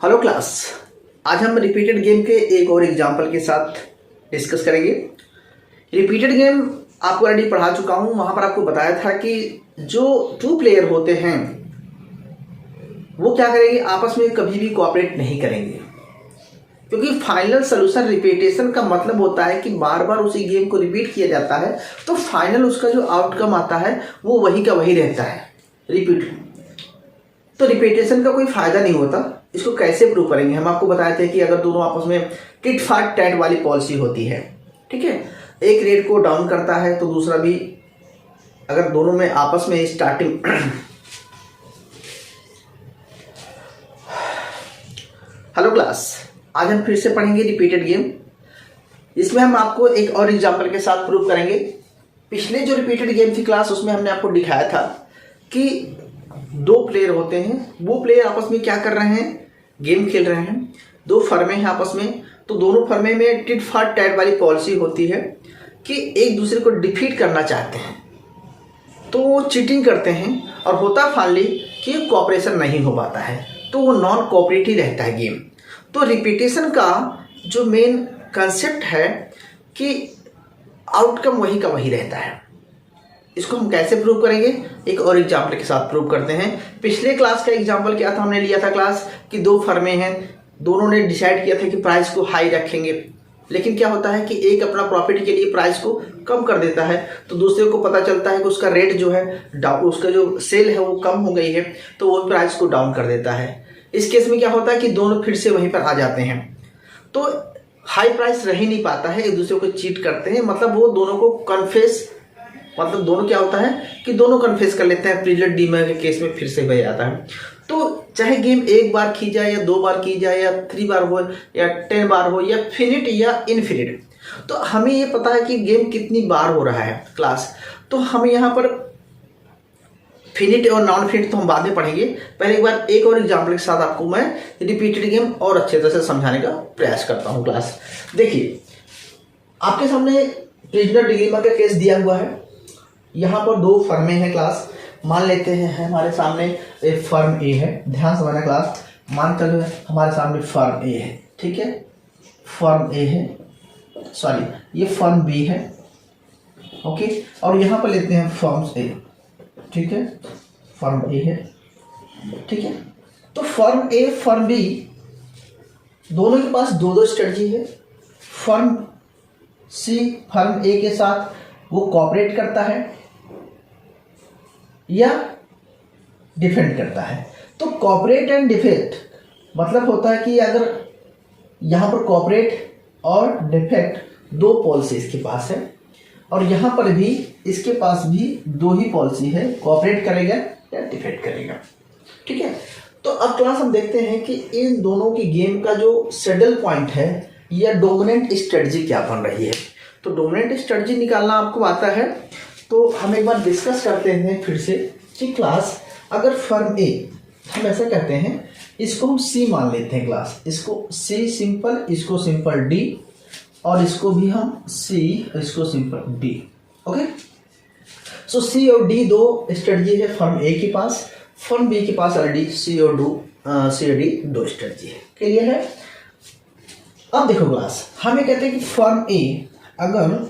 Hello class. आज हम repeated game के एक और एग्जांपल के साथ डिस्कस करेंगे। रिपीटेड गेम आपको ऑलरेडी पढ़ा चुका हूं। वहां पर आपको बताया था कि जो टू प्लेयर होते हैं वो क्या करेंगे, आपस में कभी भी कोऑपरेट नहीं करेंगे, क्योंकि फाइनल सोल्यूशन रिपीटेशन का मतलब होता है कि बार बार उसी गेम को रिपीट किया जाता है तो फाइनल उसका जो आउटकम आता है वो वही का वही रहता है, रिपीट। तो रिपीटेशन का कोई फायदा नहीं होता। इसको कैसे प्रूव करेंगे, हम आपको बताए थे कि अगर दोनों आपस में टिट फॉर टैट वाली पॉलिसी होती है, ठीक है, एक रेट को डाउन करता है तो दूसरा भी, अगर दोनों में आपस में स्टार्टिंग हेलो क्लास, आज हम फिर से पढ़ेंगे रिपीटेड गेम। इसमें हम आपको एक और एग्जांपल के साथ प्रूव करेंगे। पिछले जो रिपीटेड गेम थी क्लास, उसमें हमने आपको दिखाया था कि दो प्लेयर होते हैं, वो प्लेयर आपस में क्या कर रहे हैं, गेम खेल रहे हैं, दो फर्में हैं आपस में, तो दोनों फर्में में टिट फॉर टैट वाली पॉलिसी होती है कि एक दूसरे को डिफीट करना चाहते हैं तो वो चीटिंग करते हैं और होता फाइनली कि कोऑपरेशन नहीं हो पाता है, तो वो नॉन कोऑपरेटिव रहता है गेम। तो रिपीटेशन का जो मेन कंसेप्ट है कि आउटकम वही का वही रहता है। इसको हम कैसे प्रूव करेंगे, एक और एग्जाम्पल के साथ प्रूव करते हैं। पिछले क्लास का एग्जाम्पल क्या था, हमने लिया था क्लास कि दो फर्में हैं, दोनों ने डिसाइड किया था कि प्राइस को हाई रखेंगे, लेकिन क्या होता है कि एक अपना प्रॉफिट के लिए प्राइस को कम कर देता है तो दूसरे को पता चलता है कि उसका रेट जो है उसका जो सेल है वो कम हो गई है, तो वो प्राइस को डाउन कर देता है। इस केस में क्या होता है कि दोनों फिर से वहीं पर आ जाते हैं, तो हाई प्राइस रह ही नहीं पाता है, एक दूसरे को चीट करते हैं, मतलब वो दोनों को कन्फेस, मतलब दोनों क्या होता है कि दोनों कन्फेस कर लेते हैं। प्रीलियड डीमर के केस में फिर से वही आता है। तो चाहे गेम एक बार की जाए या दो बार की जाए या 3 बार हो या 10 बार हो या फिनिट या इनफिनिट, तो हमें ये पता है कि गेम कितनी बार हो रहा है क्लास। तो हमें यहाँ पर फिनिट और नॉन फिनिट तो हम बाद में पढ़ेंगे। पहले एक बार एक और एग्जाम्पल के साथ आपको मैं रिपीटेड गेम और अच्छे तरह से समझाने का प्रयास करता हूँ क्लास। देखिए, आपके सामने प्रिजनर डिलेमा का केस दिया हुआ है। यहाँ पर दो फर्में हैं क्लास, मान लेते हैं हमारे सामने एक फर्म ए है, ध्यान समझना क्लास, मान कर हमारे सामने फर्म ए है, ठीक है, फर्म ए है, सॉरी ये फर्म बी है, ओके, और यहाँ पर लेते हैं फर्म्स ए, ठीक है, फर्म ए है, ठीक है। तो फर्म ए फर्म बी दोनों के पास दो दो स्ट्रेटजी है। फर्म सी फर्म ए के साथ वो कोऑपरेट करता है या डिफेंड करता है। तो कोऑपरेट एंड डिफेक्ट मतलब होता है कि अगर यहाँ पर कोऑपरेट और डिफेक्ट दो पॉलिसी इसके पास है और यहाँ पर भी इसके पास भी दो ही पॉलिसी है, कोऑपरेट करेगा या डिफेक्ट करेगा, ठीक है। तो अब क्लास हम देखते हैं कि इन दोनों की गेम का जो सेडल पॉइंट है या डोमिनेंट स्ट्रेटजी क्या बन रही है। तो डोमिनेंट स्ट्रेटजी निकालना आपको आता है, तो हम एक बार डिस्कस करते हैं फिर से कि क्लास अगर फर्म ए, हम ऐसा कहते हैं, इसको हम सी मान लेते हैं क्लास, इसको सी सिंपल, इसको सिंपल डी, और इसको भी हम सी, इसको सिंपल डी, ओके। सो सी और डी दो स्ट्रेटजी है फर्म ए के पास, फर्म बी के पास ऑलरेडी सी और डी दो स्ट्रेटजी है, क्लियर है। अब देखो क्लास, हमें कहते हैं कि फर्म ए अगर,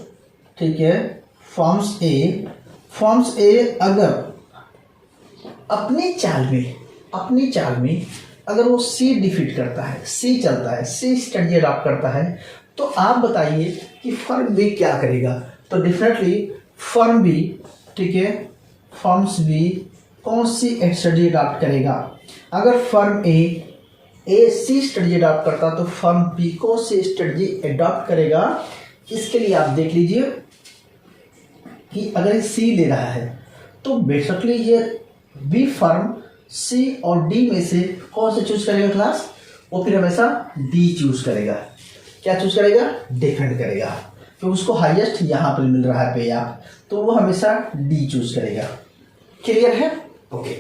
ठीक है, फॉर्म्स ए अगर अपनी चाल में अगर वो सी डिफीट करता है, सी चलता है, सी स्ट्रेटजी अडॉप्ट करता है, तो आप बताइए कि फर्म बी क्या करेगा। तो डेफिनेटली फर्म बी, ठीक है, फर्म्स बी कौन सी स्ट्रेटजी अडॉप्ट करेगा। अगर फर्म ए सी स्ट्रेटजी अडॉप्ट करता तो फर्म बी कौन सी स्ट्रेटजी अडॉप्ट करेगा। इसके लिए आप देख लीजिए कि अगर सी ले रहा है तो बेसिकली ये बी फर्म सी और डी में से कौन से चूज करेगा क्लास, वो फिर हमेशा डी चूज करेगा। क्या चूज करेगा, डिफेंड करेगा, तो उसको हाईएस्ट यहाँ पर मिल रहा है पे आप, तो वो हमेशा डी चूज करेगा, क्लियर है, ओके।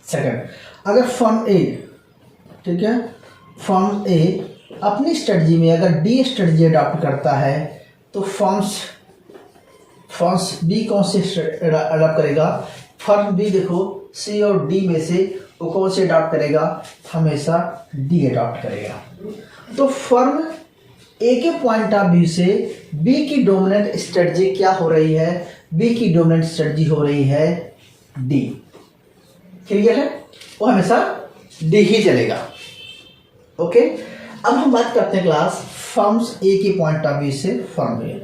सेकंड, अगर फर्म ए, ठीक है, फर्म ए अपनी स्ट्रेटजी में अगर डी स्ट्रेटजी अडॉप्ट करता है तो फर्म्स बी कौन सी अडॉप्ट करेगा, फर्म बी देखो सी और डी में से वो कौन से अडॉप्ट करेगा? हमेशा डी अडॉप्ट करेगा। तो फर्म ए के पॉइंट ऑफ व्यू से बी की डोमिनेंट स्ट्रेटजी क्या हो रही है? बी की डोमिनेंट स्ट्रेटजी हो रही है डी। क्लियर है? वो हमेशा डी ही चलेगा। ओके, अब हम बात करते हैं क्लास फर्म्स ए के पॉइंट ऑफ व्यू से फर्म ए।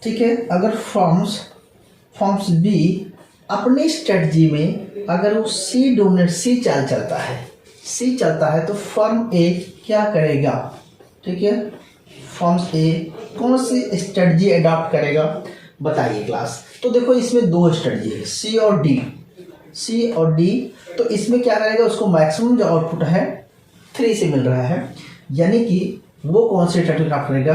ठीक है, अगर फर्म्स बी अपनी स्ट्रेटजी में अगर वो सी डोमिनेंट सी चाल चलता है तो फर्म ए क्या करेगा? ठीक है, फर्म्स ए कौन सी स्ट्रेटजी अडॉप्ट करेगा बताइए क्लास। तो देखो इसमें दो स्ट्रेटजी है, सी और डी। तो इसमें क्या करेगा? उसको मैक्सिमम जो आउटपुट है 3 से मिल रहा है, यानी कि वो कौन सी स्ट्रेटजी अडॉप्ट करेगा?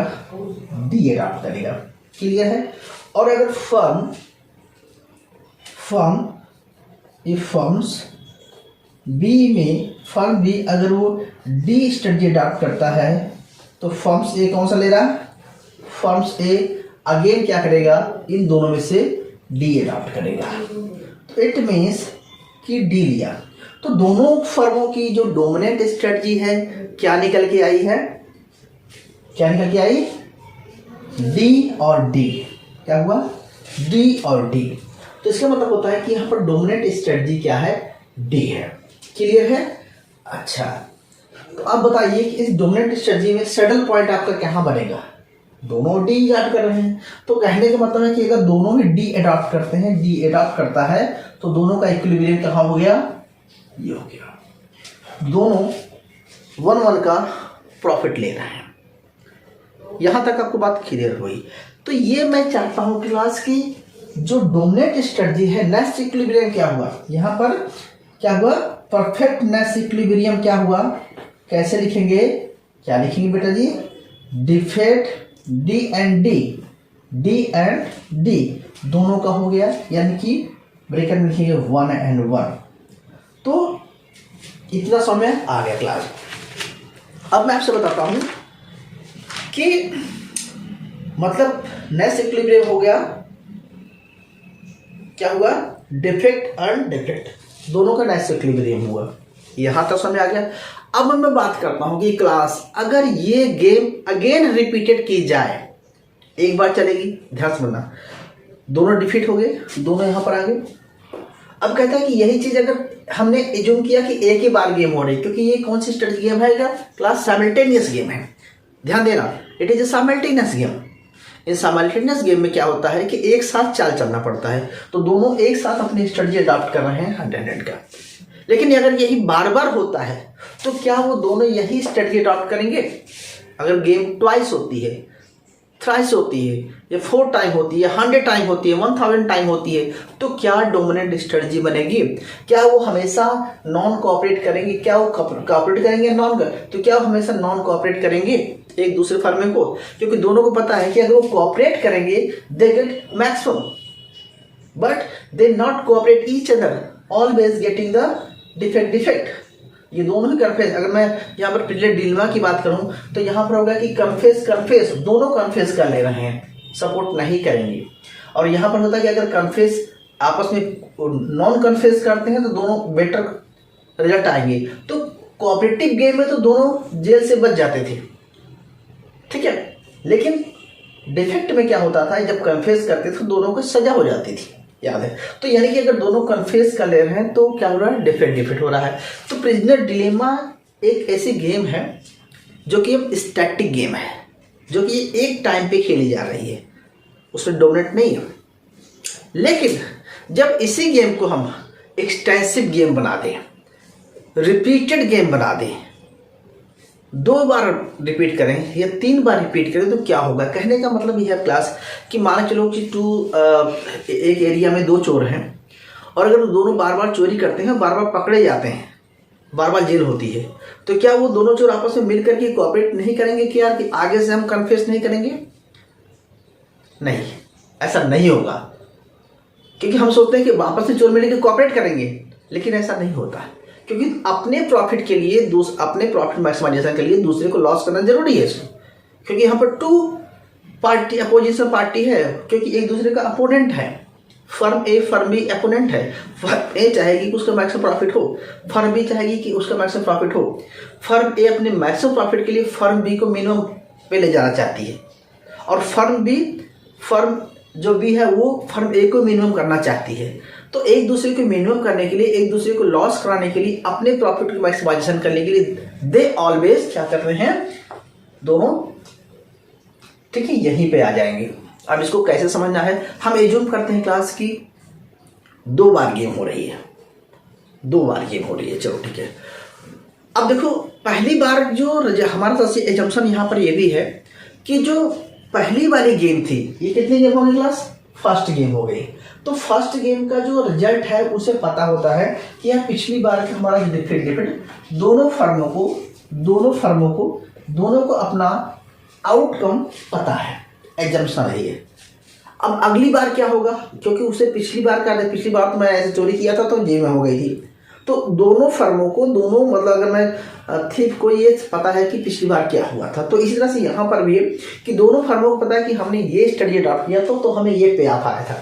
डी अडॉप्ट करेगा। क्लियर है? और अगर फर्म्स बी अगर वो डी स्ट्रेटजी अडॉप्ट करता है तो फर्म्स ए कौन सा ले रहा है? फर्म्स ए अगेन क्या करेगा? इन दोनों में से डी अडॉप्ट करेगा। तो इट मीन्स कि डी लिया, तो दोनों फर्मों की जो डोमिनेंट स्ट्रेटजी है क्या निकल के आई है? डी और डी। क्या हुआ? डी और डी। तो इसका मतलब होता है कि यहाँ पर डोमिनेंट स्ट्रेटजी क्या है? डी है। क्लियर है? अच्छा, तो अब बताइए कि इस डोमिनेंट स्ट्रेटजी में सैडल पॉइंट आपका कहाँ बनेगा? दोनों डी अडॉप्ट कर रहे हैं, तो कहने का मतलब है कि अगर दोनों ही डी अडॉप्ट करते हैं, डी अडॉप्ट करता है तो दोनों का इक्विलिब्रियम कहाँ हो गया? ये हो गया। दोनों 1-1 का प्रॉफिट ले रहे हैं। यहां तक आपको बात क्लियर हुई? तो ये मैं चाहता हूं क्लास की जो डोमिनेंट स्ट्रेटजी है, नेस्ट इक्विलिब्रियम क्या हुआ? यहां पर क्या हुआ? परफेक्ट नेस्ट इक्विलिब्रियम क्या हुआ? कैसे लिखेंगे? क्या लिखेंगे बेटा जी? डिफेक्ट डी एंड डी दोनों का हो गया, यानी कि ब्रैकेट में लिखेंगे 1 and 1। तो इतना समय आ गया क्लास। अब मैं आपसे बताता हूं कि मतलब नेस्ट इक्विलिब्रियम हो गया, क्या हुआ? डिफेक्ट एंड डिफेक्ट दोनों का नेस्ट इक्विलिब्रियम हुआ। यहां तक समझ आ गया। अब मैं बात करता हूं कि क्लास अगर ये गेम अगेन रिपीटेड की जाए, एक बार चलेगी, ध्यान से सुनना, दोनों डिफीट हो गए, दोनों यहां पर आ गए। अब कहता है कि यही चीज अगर हमने एज्यूम किया कि एक ही बार गेम हो रही, क्योंकि ये कौन सी स्ट्रेटजी गेम है? क्लास साइमल्टेनियस गेम है। ध्यान देना, it is a simultaneous game. In simultaneous game में क्या होता है कि एक साथ चाल चलना पड़ता है, तो दोनों एक साथ अपनी स्ट्रेटजी अडॉप्ट कर रहे हैं 100 का। लेकिन अगर यही बार बार होता है तो क्या वो दोनों यही स्ट्रेटजी अडॉप्ट करेंगे? अगर गेम ट्वाइस होती है, थ्राइस होती है, या 4 टाइम होती है, 100 टाइम होती है, 1000 टाइम होती है, तो क्या डोमिनेंट स्ट्रेटजी बनेगी? क्या वो हमेशा नॉन कोऑपरेट करेंगे? क्या वो कोऑपरेट करेंगे? तो क्या वो हमेशा नॉन कोऑपरेट करेंगे एक दूसरे फर्म को? क्योंकि दोनों को पता है कि अगर वो कोऑपरेट करेंगे they get maximum, but they not cooperate each other, always getting the defect. ये दोनों ही कन्फेस, अगर मैं यहाँ पर पिछले डिलेमा की बात करूं तो यहाँ पर होगा कि कन्फेस दोनों कन्फेस कर ले रहे हैं, सपोर्ट नहीं करेंगे। और यहाँ पर होता है कि अगर कन्फेस आपस में नॉन कन्फेस करते हैं तो दोनों बेटर रिजल्ट आएंगे। तो कोऑपरेटिव गेम में तो दोनों जेल से बच जाते थे, ठीक है, लेकिन डिफेक्ट में क्या होता था, जब कन्फेस करते थे तो दोनों को सजा हो जाती थी, याद है? तो यानी कि अगर दोनों कन्फेस कर ले रहे हैं तो क्या हो रहा है? डिफेक्ट हो रहा है। तो प्रिजनर डिलेमा एक ऐसी गेम है जो कि अब स्टैटिक गेम है, जो कि एक टाइम पे खेली जा रही है, उसमें डोमिनेट नहीं है। लेकिन जब इसी गेम को हम एक्सटेंसिव गेम बना दें, रिपीटेड गेम बना दें, 2 बार रिपीट करें या 3 बार रिपीट करें, तो क्या होगा? कहने का मतलब यह है क्लास कि मान चलो कि एक एरिया में 2 चोर हैं, और अगर वो दोनों बार बार चोरी करते हैं, बार बार पकड़े जाते हैं, बार बार जेल होती है, तो क्या वो दोनों चोर आपस में मिलकर के कोऑपरेट नहीं करेंगे कि यार कि आगे से हम कन्फेस नहीं करेंगे? नहीं, ऐसा नहीं होगा, क्योंकि हम सोचते हैं कि वापस से चोर मिलकर कोऑपरेट करेंगे, लेकिन ऐसा नहीं होता है, क्योंकि अपने प्रॉफिट के लिए, अपने प्रॉफिट मैक्सिमाइजेशन के लिए दूसरे को लॉस करना जरूरी है इसमें, क्योंकि यहाँ पर 2 पार्टी अपोजिशन पार्टी है, क्योंकि एक दूसरे का अपोनेंट है। फर्म ए फर्म बी अपोनेंट है। फर्म ए चाहेगी कि उसका मैक्सिमम प्रॉफिट हो, फर्म बी चाहेगी कि उसका मैक्सिमम प्रॉफिट हो। फर्म ए अपने मैक्सिमम प्रॉफिट के लिए फर्म बी को मिनिमम पे ले जाना चाहती है, और फर्म जो बी है वो फर्म ए को मिनिमम करना चाहती है। तो एक दूसरे को मिनिमम करने के लिए, एक दूसरे को लॉस कराने के लिए, अपने प्रॉफिट को मैक्सिमाइजेशन करने के लिए दे ऑलवेज क्या कर रहे हैं, दोनों, ठीक है, यहीं पे आ जाएंगे। अब इसको कैसे समझना है, हम एज्यूम करते हैं क्लास की 2 बार गेम हो रही है, 2 बार गेम हो रही है, चलो ठीक है। अब देखो पहली बार जो हमारा तरफ से एजम्पशन यहाँ पर ये भी है कि जो पहली वाली गेम थी, ये कितनी गेम हो गई क्लास, फर्स्ट गेम हो गई। तो फर्स्ट गेम का जो रिजल्ट है उसे पता होता है कि यह पिछली बार का हमारा डिफरेंट दोनों फर्मों को अपना आउटकम पता है, एग्जाम्पशन है ये। अब अगली बार क्या होगा, क्योंकि उसे पिछली बार तो मैं ऐसे चोरी किया था तो जेब में हो गई थी। तो दोनों फर्मों को मतलब अगर मैं थीप को ये पता है कि पिछली बार क्या हुआ था, तो इसी तरह से यहाँ पर भी है कि दोनों फर्मों को पता है कि हमने ये स्ट्रेटजी अडॉप्ट किया तो हमें ये पे ऑफ आया था।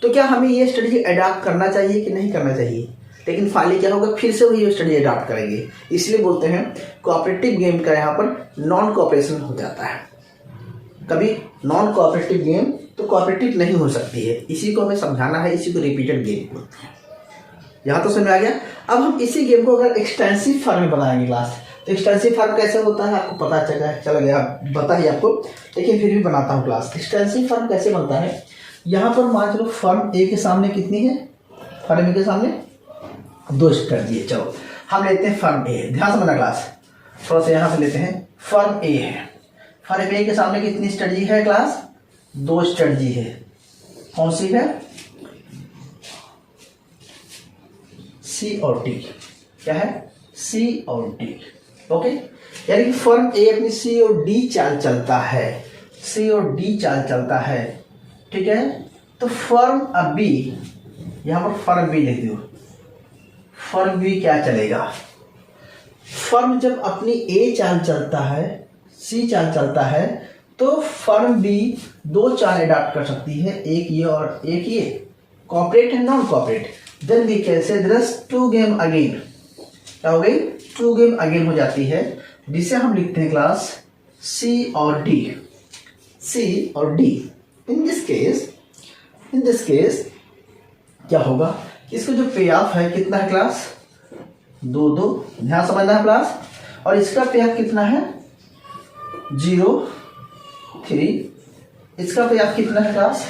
तो क्या हमें ये स्ट्रेटजी अडॉप्ट करना चाहिए कि नहीं करना चाहिए, लेकिन फाइनली क्या होगा, फिर से वही स्ट्रेटजी अडॉप्ट करेंगे। इसलिए बोलते हैं कोऑपरेटिव गेम का यहाँ पर नॉन कोऑपरेशन हो जाता है। कभी नॉन कोऑपरेटिव गेम तो कोऑपरेटिव नहीं हो सकती है, इसी को हमें समझाना है, इसी को रिपीटेड गेम बोलते हैं। यहाँ तो समझ आ गया। अब हम इसी गेम को अगर एक्सटेंसिव फॉर्म में बनाएंगे क्लास, तो एक्सटेंसिव फॉर्म कैसे होता है आपको पता चल गया, बता ही आपको, लेकिन फिर भी बनाता हूँ क्लास। एक्सटेंसिव फॉर्म कैसे बनता है, यहाँ पर मान लो फर्म ए के सामने कितनी है, फर्म ए के सामने 2 स्ट्रेटजी है। चलो हम लेते हैं फर्म ए, ध्यान से बना क्लास, थोड़ा सा यहाँ से लेते हैं। फर्म ए है, फर्म ए के सामने कितनी स्ट्रेटजी है क्लास, 2 स्ट्रेटजी है। कौन सी है, सी और डी। क्या है, सी और डी, ओके। यानी कि फर्म ए अपनी सी और डी चाल चलता है, सी और डी चाल चलता है, ठीक है। तो फर्म बी, यहाँ पर फर्म बी लिख दो, फर्म बी क्या चलेगा, फर्म जब अपनी ए चाल चलता है, सी चाल चलता है, तो फर्म बी 2 चाल अडॉप्ट कर सकती है, एक ये और एक ये, corporate and non corporate. Then we can say there is 2 game again, क्या हो गई, 2 गेम अगेन हो जाती है, जिसे हम लिखते हैं क्लास सी और डी, सी और डी। इन दिस केस क्या होगा, इसका जो पे ऑफ है कितना है क्लास, 2-2, ध्यान समझना है क्लास, और इसका पे ऑफ कितना है 0-3, इसका पे ऑफ कितना है क्लास।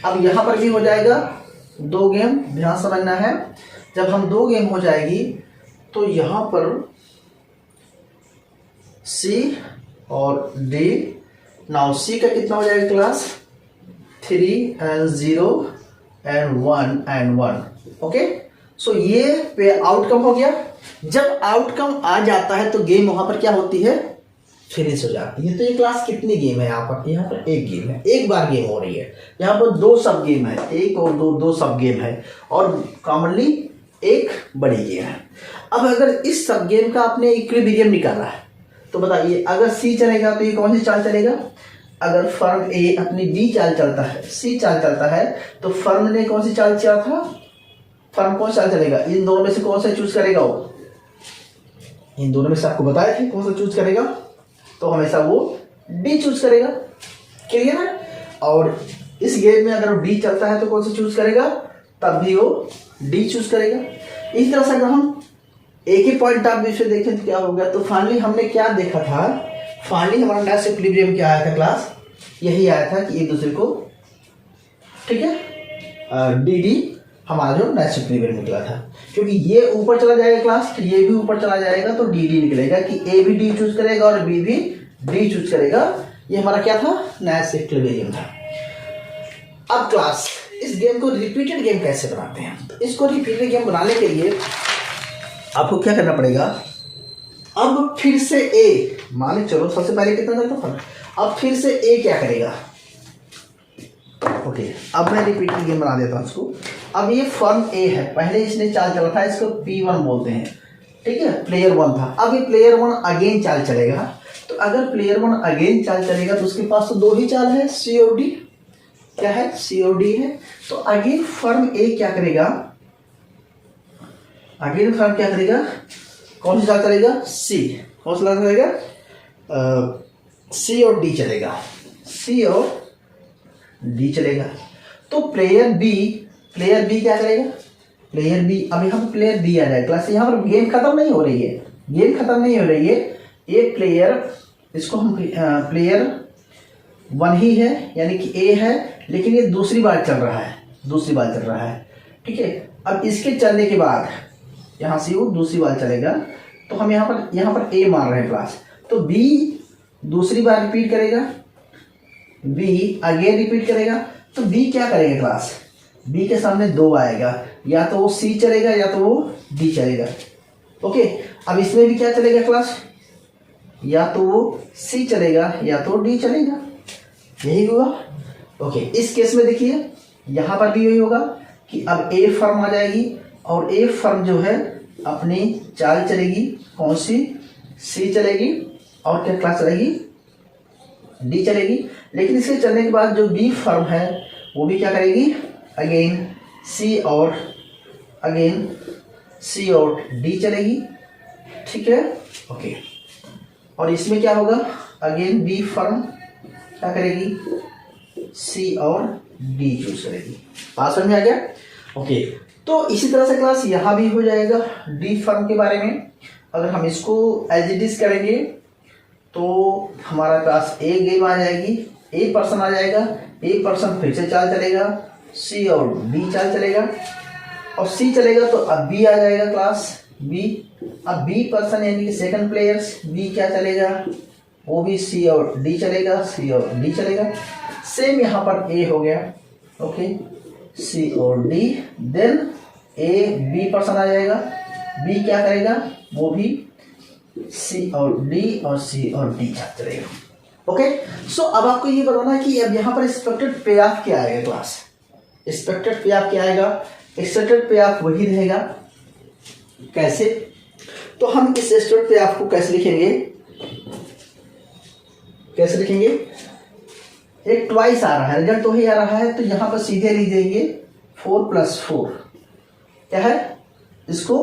अब यहाँ पर भी हो जाएगा 2 गेम, ध्यान समझना है। जब हम 2 गेम हो जाएगी तो यहाँ पर सी और डी, नाउ सी का कितना हो जाएगा class, 3 and 0 and 1 and 1, okay. So ये पे आउटकम हो गया। जब आउटकम आ जाता है तो गेम वहां पर क्या होती है, फिनिश हो जाती है। तो ये क्लास कितनी गेम है, यहाँ पर 1 गेम है, 1 बार गेम हो रही है। यहाँ पर 2 सब गेम है, 1 और 2 सब गेम है, और कॉमनली 1 बड़ी गेम है। अब अगर इस सब गेम का आपने इक्विलिब्रियम निकाला है तो बताइए, अगर सी चलेगा तो ये कौन सी चाल चलेगा, अगर फर्म ए अपनी डी चाल चलता है, सी चाल चलता है, तो फर्म ने कौन सी चाल चला था, फर्म कौन सी चाल चलेगा, इन दोनों में से कौन सा चूज करेगा वो, इन दोनों में से आपको बताया थे कौन सा चूज करेगा, तो हमेशा वो डी चूज करेगा, क्लियर है। और इस गेम में अगर डी चलता है तो कौन सा चूज करेगा, तब भी वो डी चूज करेगा। इस तरह से अगर हम एक ही पॉइंट ऑफ व्यू से देखें तो क्या होगा, तो फाइनली हमने क्या देखा था, फाइनली हमारा नेक्स्ट इक्विलिब्रियम क्या आया था क्लास, यही आया था कि एक दूसरे को, ठीक है, डी डी हमारा जो नेक्स्ट इक्विलिब्रियम निकला था। क्योंकि ये ऊपर चला जाएगा क्लास, तो ये भी ऊपर चला जाएगा, तो डी डी निकलेगा कि ए भी डी चूज करेगा और बी भी डी चूज करेगा। ये हमारा क्या था, नेक्स्ट इक्विलिब्रियम था। अब क्लास इस गेम को रिपीटेड गेम कैसे बनाते हैं, तो इसको रिपीटेड गेम बनाने के लिए आपको क्या करना पड़ेगा, अब फिर से ए, मान चलो सबसे पहले कितना था फर्क, अब फिर से ए क्या करेगा, ओके। अब मैं रिपीटेड गेम बना देता हूँ इसको। अब ये फर्म ए है, पहले इसने चाल चला था, इसको P1 बोलते हैं, ठीक है, प्लेयर 1 था। अब ये प्लेयर 1 अगेन चाल चलेगा, तो अगर प्लेयर 1 अगेन चाल चलेगा तो उसके पास तो 2 ही चाल है, सी और डी, क्या है, सी और डी है। तो अगेन फर्म ए क्या करेगा, अगेन फर्म क्या करेगा, कौन सी चाल चलेगा, सी, कौन सा चाल चलेगा, सी और डी चलेगा, सी और डी चलेगा। तो प्लेयर बी क्या करेगा, प्लेयर बी, अब यहाँ पर प्लेयर बी आ जाए क्लास, यहाँ पर गेम खत्म नहीं हो रही है, गेम खत्म नहीं हो रही है, ये प्लेयर, इसको हम प्लेयर 1 ही है, यानी कि ए है, लेकिन ये दूसरी बार चल रहा है, दूसरी बार चल रहा है, ठीक है। अब इसके चलने के बाद यहाँ से वो दूसरी बार चलेगा, तो हम यहाँ पर ए मान रहे हैं क्लास, तो बी दूसरी बार रिपीट करेगा, बी अगेन रिपीट करेगा, तो बी क्या करेगा क्लास, बी के सामने 2 आएगा, या तो वो सी चलेगा या तो वो डी चलेगा, ओके। अब इसमें भी क्या चलेगा क्लास, या तो वो सी चलेगा या तो डी चलेगा, यही हुआ, ओके। इस केस में देखिए यहाँ पर भी यही होगा कि अब ए फर्म आ जाएगी, और ए फर्म जो है अपनी चाल चलेगी, कौन सी, सी चलेगी, और क्या क्लास चलेगी, डी चलेगी। लेकिन इसके चलने के बाद जो बी फर्म है वो भी क्या करेगी, अगेन सी और डी चलेगी, ठीक है, ओके। और इसमें क्या होगा, अगेन बी फर्म क्या करेगी, सी और डी चूज करेगी। बात समझ में आ गया, ओके। तो इसी तरह से क्लास यहाँ भी हो जाएगा डी फर्म के बारे में। अगर हम इसको एज इट इज करेंगे तो हमारा क्लास ए गेम आ जाएगी, ए पर्सन आ जाएगा, ए पर्सन फिर से चाल चलेगा, सी और डी चाल चलेगा, और सी चलेगा तो अब बी आ जाएगा क्लास, बी, अब बी पर्सन यानी कि सेकंड प्लेयर्स, बी क्या चलेगा, वो भी सी और डी चलेगा, सी और डी चलेगा। सेम यहाँ पर ए हो गया, ओके, सी और D, then A B person आ जाएगा, बी क्या करेगा, वो भी सी और डी, और सी और डी चलेगा, ओके। सो अब आपको ये बताना है कि अब यहाँ पर एक्सपेक्टेड पे ऑफ क्या आएगा क्लास, एक्सपेक्टेड पे ऑफ क्या आएगा, एक्सपेक्टेड पे ऑफ वही रहेगा, कैसे, तो हम इस एक्सपेक्टेड पे ऑफ को कैसे लिखेंगे, कैसे लिखेंगे, एक ट्वाइस आ रहा है, रिजल्ट तो ही आ रहा है, तो यहाँ पर सीधे लिख देंगे 4 + 4 क्या है, इसको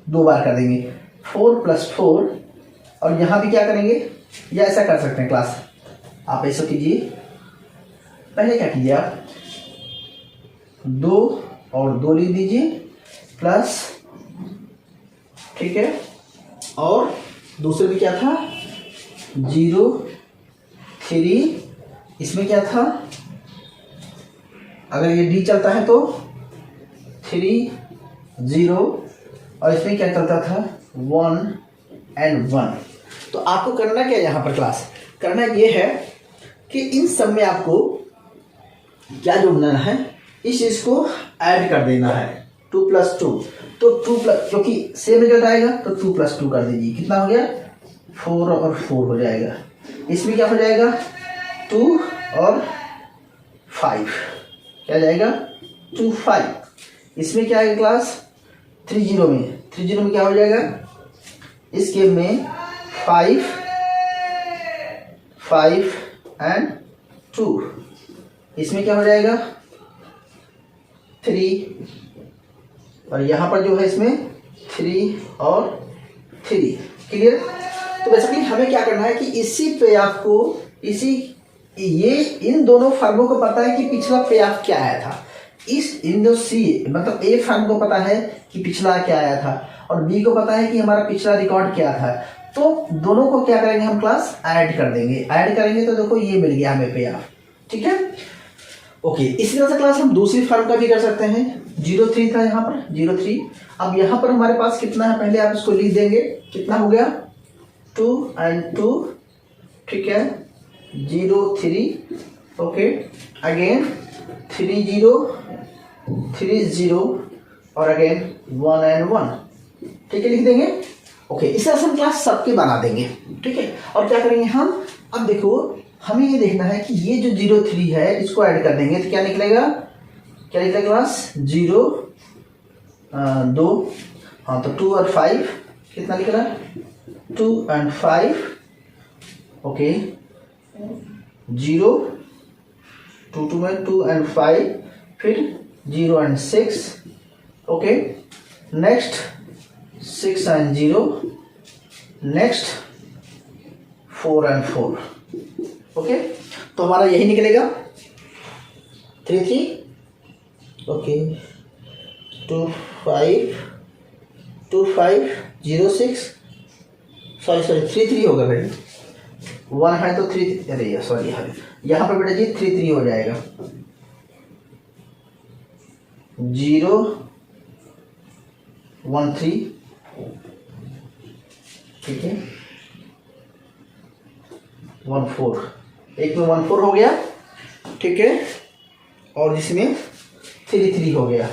2 बार कर देंगे, 4 + 4, और यहाँ भी क्या करेंगे, या ऐसा कर सकते हैं क्लास, आप ऐसा कीजिए, पहले क्या कीजिए आप 2 और 2 लिख दीजिए प्लस, ठीक है, और दूसरे में क्या था 0 3, इसमें क्या था, अगर ये डी चलता है तो 3 0, और इसमें क्या चलता था 1 and 1। तो आपको करना क्या है यहाँ पर क्लास, करना ये है कि इन सब में आपको क्या जोड़ना है, इस चीज को ऐड कर देना है, 2 + 2, तो 2 प्लस, क्योंकि सेम रिजल्ट आएगा तो 2 + 2 कर दीजिए, कितना हो गया 4 और 4 हो जाएगा। इसमें क्या हो जाएगा 2 और 5, क्या जाएगा 2 5। इसमें क्या आएगा क्लास 3 0 में क्या हो जाएगा, इस गेम में 5 and 2, इसमें क्या हो जाएगा 3, और यहाँ पर जो है इसमें 3 और 3, क्लियर। तो बेसिकली हमें क्या करना है कि इसी पे आपको इन दोनों फर्मों को पता है कि पिछला पे ऑफ क्या आया था, इन जो सी मतलब ए फर्म को पता है कि पिछला क्या आया था, और बी को पता है कि हमारा पिछला रिकॉर्ड क्या था, तो दोनों को क्या करेंगे हम क्लास ऐड कर देंगे, ऐड करेंगे तो देखो ये मिल गया हमें पे ऑफ, ठीक है, ओके। इसी तरह से क्लास हम दूसरी फर्म का भी कर सकते हैं, 0 3 था यहाँ पर 0 3, अब यहाँ पर हमारे पास कितना है, पहले आप इसको लिख देंगे, कितना हो गया 2 and 2, ठीक है, 0 3, ओके, अगेन 3 0 3 0, और अगेन 1 and 1, ठीक है, लिख देंगे, ओके। इस तरह से हम क्लास सबके बना देंगे, ठीक है। और क्या करेंगे हम, अब देखो हमें ये देखना है कि ये जो 0 3 है इसको ऐड कर देंगे तो क्या निकलेगा, क्या निकलेगा क्लास 0 2, हाँ, तो 2 और 5 कितना निकला 2 and 5, ओके, 0 2 में 2 and 5, फिर 0 and 6, okay. Next 6 and 0, next 4 and 4, okay. तो हमारा यही निकलेगा 3 3, ओके। 2 5 2 5 0 6, सॉरी 3 3 होगा बेटा, 1 है तो 3, अरे यार सॉरी यार, यहाँ पर बेटा जी 3 3 हो जाएगा। 0 1 3, ठीक है। 1 4, एक में 1 4 हो गया, ठीक है, और इसमें 3 3 हो गया।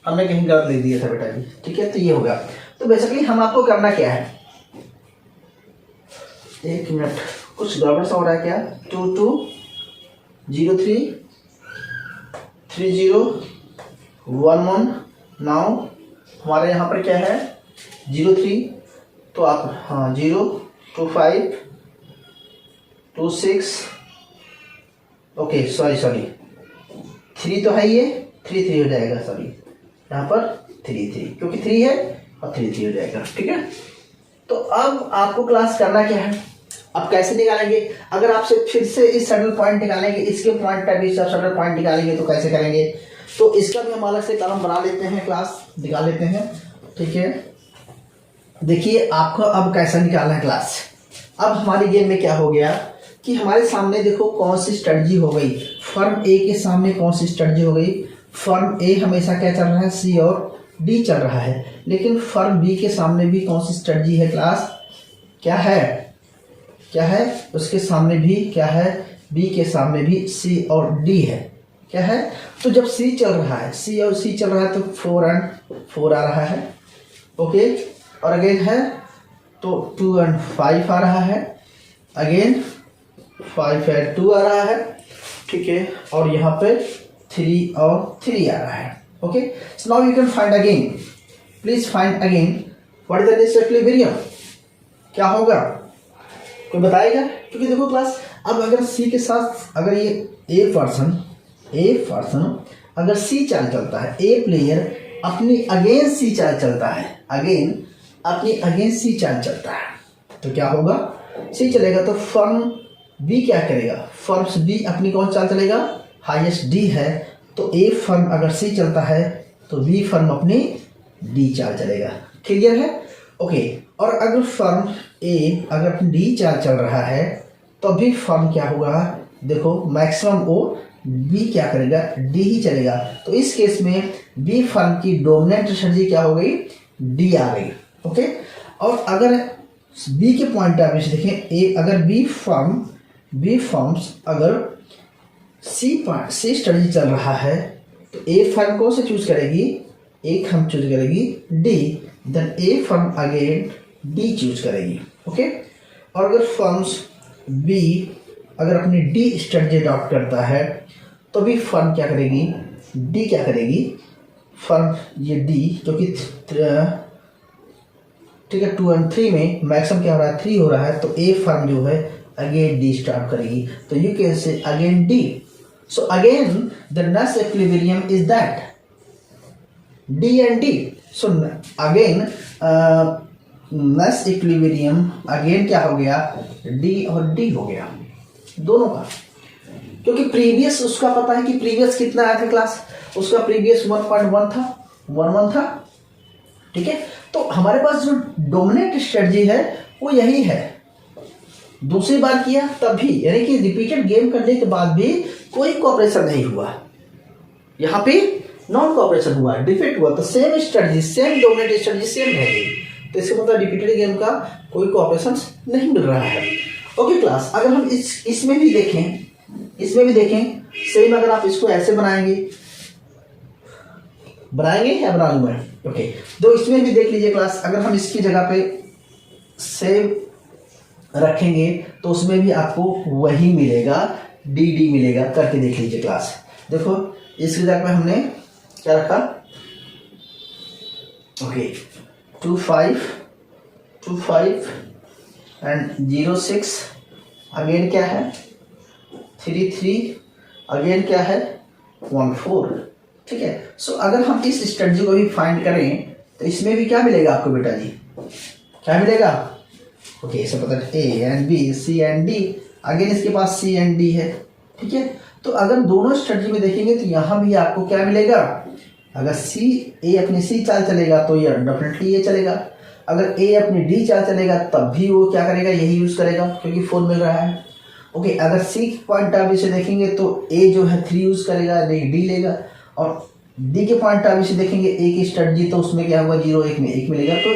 हमने कहीं गलत लिख दिया था बेटा जी, ठीक है। तो ये होगा। तो बेसिकली हम आपको करना क्या है, एक मिनट, कुछ गड़बड़ सा हो रहा है क्या। 2 2 0 3 3 0 1 1। नाउ हमारे यहाँ पर क्या है 0 3, तो आप हाँ 0 2 5 2 6, ओके सॉरी 3 तो है, ये 3 3 हो जाएगा, सॉरी यहाँ पर 3 3, क्योंकि 3 है और 3 3 हो जाएगा, ठीक है। तो अब आपको क्लास करना क्या है, अब कैसे निकालेंगे। अगर आपसे फिर से इस सडल पॉइंट निकालेंगे, इसके पॉइंट पर भी सडल पॉइंट निकालेंगे तो कैसे करेंगे, तो इसका भी हम अलग से कॉलम बना लेते हैं, क्लास निकाल लेते हैं, ठीक है। देखिए आपको अब कैसा निकालना है क्लास। अब हमारी गेम में क्या हो गया कि हमारे सामने देखो कौन सी स्ट्रेटजी हो गई, फर्म ए के सामने कौन सी स्ट्रेटजी हो गई। फर्म ए हमेशा क्या चल रहा है, सी और डी चल रहा है, लेकिन फर्म बी के सामने भी कौन सी स्ट्रेटजी है क्लास, क्या है उसके सामने भी क्या है, बी के सामने भी सी और डी है, क्या है। तो जब सी चल रहा है, सी और सी चल रहा है, तो 4 and 4 आ रहा है, ओके। और अगेन है तो 2 and 5 आ रहा है, अगेन 5 and 2 आ रहा है, ठीक है। और यहाँ पे 3 और 3 आ रहा है, okay. So now you can find again, please find again what is the next equilibrium, क्या होगा कोई बताएगा। क्योंकि देखो क्लास, अब अगर सी के साथ अगर ये ए पर्सन अगर सी चाल चलता है, ए प्लेयर अपनी अगेंस्ट सी चाल चलता है, अपनी अगेंस्ट सी चाल चलता है, तो क्या होगा, सी चलेगा तो फर्म बी क्या करेगा, फर्म बी अपनी कौन चाल चलेगा, हाईएस्ट डी है, तो ए फर्म अगर सी चलता है तो बी फर्म अपनी डी चाल चलेगा, क्लियर है, ओके। और अगर फर्म ए अगर अपनी डी चाल चल रहा है तो भी फर्म क्या होगा, देखो मैक्सिमम ओ बी क्या करेगा, डी ही चलेगा। तो इस केस में बी फर्म की डोमिनेंट स्ट्रेटजी क्या हो गई, डी आ गई, ओके। और अगर बी के पॉइंट ऑफ व्यू से देखें, ए अगर बी फर्म्स अगर सी स्ट्रेटजी चल रहा है तो ए फर्म कौन से चूज करेगी, एक हम चूज करेगी डी, देन ए फर्म अगेन डी चूज करेगी, ओके। और अगर फर्म्स बी अगर अपनी डी स्ट्रेटजी अडॉप्ट करता है तो भी फर्म क्या करेगी, डी क्या करेगी, फर्म ये डी क्योंकि ठीक है 2 and 3 में मैक्सिमम क्या हो रहा है, 3 हो रहा है, तो ए फर्म जो है अगेन डी स्टार्ट करेगी, तो you can say again D. So again the next equilibrium is that D and D. So again next equilibrium again क्या हो गया, डी और डी हो गया दोनों का, क्योंकि प्रीवियस उसका पता है कि प्रीवियस कितना आया था क्लास, उसका प्रीवियस 1.1 था, 1 था, ठीक है। तो हमारे पास जो डोमिनेंट स्ट्रेटजी है वो यही है, दूसरी बार किया तब भी, यानी कि रिपीटेड गेम करने के बाद भी कोई कोऑपरेशन नहीं हुआ, यहाँ पे नॉन कोऑपरेशन हुआ, डिफीट हुआ, तो same strategy same dominant strategy same रहेगी, तो इसका मतलब रिपीटेड गेम का कोई कोऑपरेशन नहीं मिल रहा है, ओके क्लास। अगर हम इसमें भी देखें सेम, अगर आप इसको ऐसे बनाएंगे या बना लूँ मैं, ओके। तो इसमें भी देख लीजिए क्लास, अगर हम इसकी जगह पे सेम रखेंगे तो उसमें भी आपको वही मिलेगा, डी मिलेगा, करके देख लीजिए क्लास। देखो इसकी जगह पे हमने क्या रखा, ओके 2 5 एंड 0 6, अगेन क्या है 3 3 अगेन क्या है 1 4, ठीक है। सो अगर हम इस स्ट्रेटजी को भी फाइंड करें तो इसमें भी क्या मिलेगा आपको बेटा जी, क्या मिलेगा? ओके, इसे पता है A and B, C and D, again इसके पास सी एंड डी है, ठीक है। तो अगर दोनों स्ट्रेटजी में देखेंगे तो यहाँ भी आपको क्या मिलेगा? अगर सी ए अपनी सी चाल चलेगा तो ये डेफिनेटली ये चलेगा, अगर ए अपनी डी चाल चलेगा तब भी वो क्या करेगा? यही यूज करेगा क्योंकि 4 मिल रहा है। ओके, अगर सी पॉइंट ऑफ व्यू से देखेंगे तो ए जो है 3 यूज करेगा, नहीं डी लेगा, और डी के पॉइंट ऑफ व्यू से देखेंगे ए की स्ट्रेटजी तो उसमें क्या होगा? 0 1 में 1 मिलेगा। तो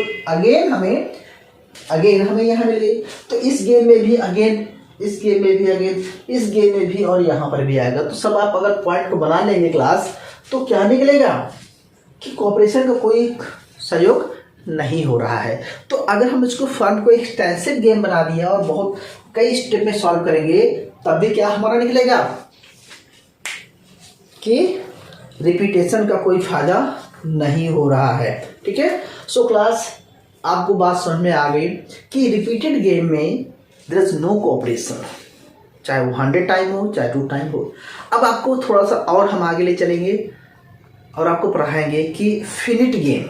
अगेन हमें यहाँ मिल गई। तो इस गेम में भी अगेन, इस गेम में भी अगेन, इस गेम में भी और यहाँ पर भी आएगा। तो सब आप अगर पॉइंट को बना लेंगे क्लास तो क्या निकलेगा कि कोऑपरेशन का कोई सहयोग नहीं हो रहा है। तो अगर हम इसको फन को एक्सटेंसिव गेम बना दिया और बहुत कई स्टेप में सॉल्व करेंगे तब भी क्या हमारा निकलेगा कि रिपीटेशन का कोई फायदा नहीं हो रहा है, ठीक है। सो क्लास आपको बात समझ में आ गई कि रिपीटेड गेम में देयर इज नो कोऑपरेशन, चाहे वो 100 टाइम हो चाहे 2 टाइम हो। अब आपको थोड़ा सा और हम आगे ले चलेंगे और आपको पढ़ाएंगे कि फिनिट गेम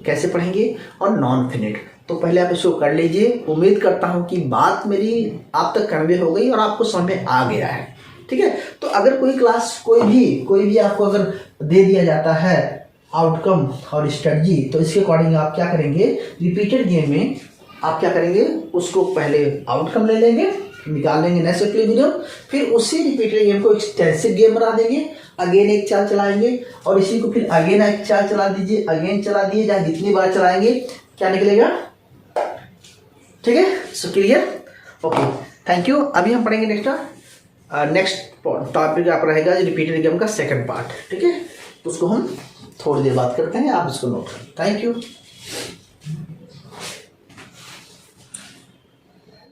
कैसे पढ़ेंगे और नॉन फिनिट। तो पहले आप इसको कर लीजिए। उम्मीद करता हूं कि बात मेरी आप तक कन्वे हो गई और आपको समझ में आ गया है, ठीक है। तो अगर कोई क्लास कोई भी आपको अगर दे दिया जाता है आउटकम और स्ट्रेटजी, तो इसके अकॉर्डिंग आप क्या करेंगे? रिपीटेड गेम में आप क्या करेंगे? उसको पहले आउटकम ले लेंगे, निकाल लेंगे नेक्स्ट वीडियो, फिर उसी रिपीटेड गेम को एक्सटेंसिव गेम बना देंगे, अगेन एक चाल चलाएंगे और इसी को फिर अगेन एक चाल चला दीजिए, अगेन चला दिए, जहाँ जितनी बार चलाएंगे क्या निकलेगा, ठीक है। So clear? Okay, thank you. अभी हम पढ़ेंगे नेक्स्ट टॉपिक आप रहेगा रिपीटेड गेम का सेकंड पार्ट, ठीक है। उसको हम थोड़ी देर बात करते हैं, आप इसको नोट करें। Thank you.